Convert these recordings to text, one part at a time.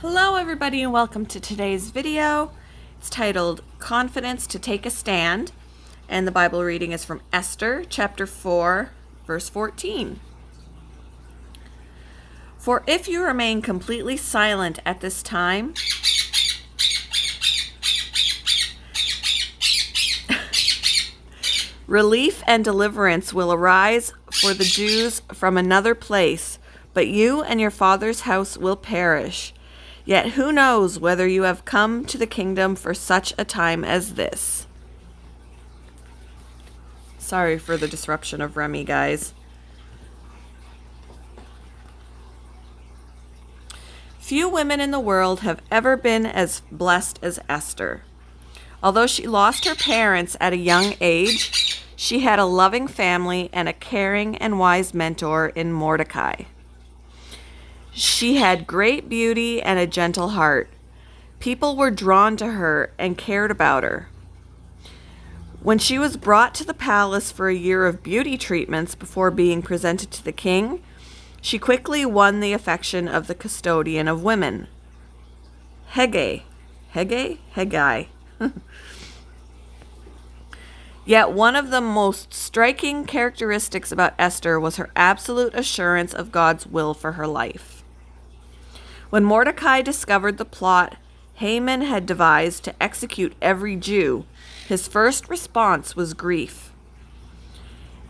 Hello everybody and welcome to today's video. It's titled Confidence to Take a Stand, and the Bible reading is from Esther chapter 4 verse 14. For if you remain completely silent at this time, relief and deliverance will arise for the Jews from another place, but you and your father's house will perish. Yet who knows whether you have come to the kingdom for such a time as this? Sorry for the disruption of Remy, guys. Few women in the world have ever been as blessed as Esther. Although she lost her parents at a young age, she had a loving family and a caring and wise mentor in Mordecai. She had great beauty and a gentle heart. People were drawn to her and cared about her. When she was brought to the palace for a year of beauty treatments before being presented to the king, she quickly won the affection of the custodian of women, Hegai. Yet one of the most striking characteristics about Esther was her absolute assurance of God's will for her life. When Mordecai discovered the plot Haman had devised to execute every Jew, his first response was grief.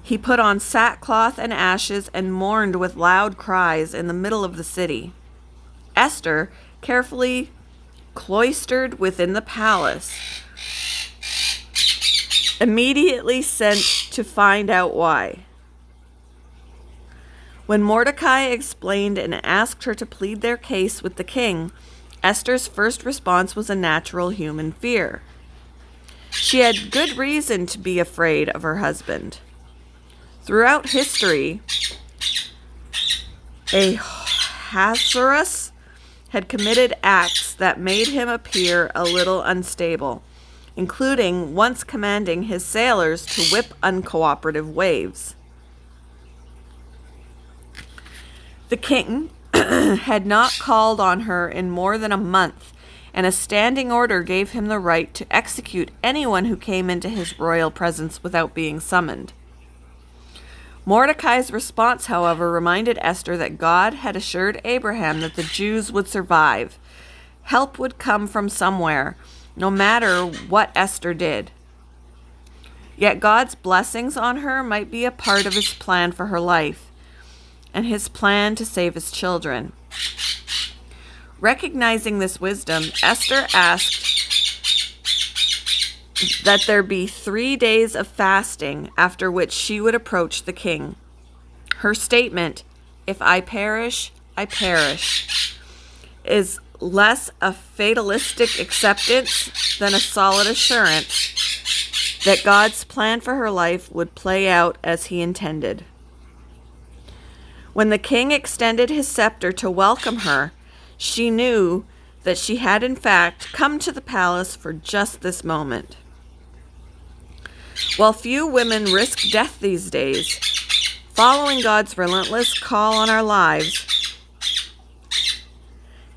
He put on sackcloth and ashes and mourned with loud cries in the middle of the city. Esther, carefully cloistered within the palace, immediately sent to find out why. When Mordecai explained and asked her to plead their case with the king, Esther's first response was a natural human fear. She had good reason to be afraid of her husband. Throughout history, Ahasuerus had committed acts that made him appear a little unstable, including once commanding his sailors to whip uncooperative waves. The king had not called on her in more than a month, and a standing order gave him the right to execute anyone who came into his royal presence without being summoned. Mordecai's response, however, reminded Esther that God had assured Abraham that the Jews would survive. Help would come from somewhere, no matter what Esther did. Yet God's blessings on her might be a part of his plan for her life and his plan to save his children. Recognizing this wisdom, Esther asked that there be 3 days of fasting, after which she would approach the king. Her statement, "If I perish, I perish," is less a fatalistic acceptance than a solid assurance that God's plan for her life would play out as he intended. When the king extended his scepter to welcome her, she knew that she had in fact come to the palace for just this moment. While few women risk death these days, following God's relentless call on our lives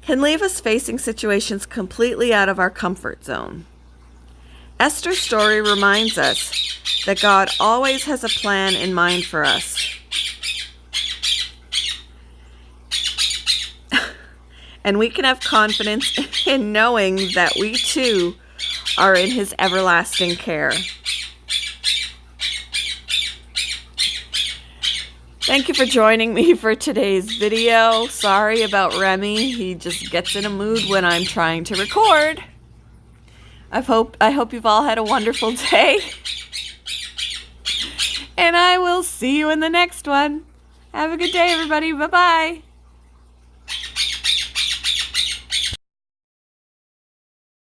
can leave us facing situations completely out of our comfort zone. Esther's story reminds us that God always has a plan in mind for us. And we can have confidence in knowing that we too are in his everlasting care. Thank you for joining me for today's video. Sorry about Remy. He just gets in a mood when I'm trying to record. I hope you've all had a wonderful day. And I will see you in the next one. Have a good day, everybody. Bye-bye.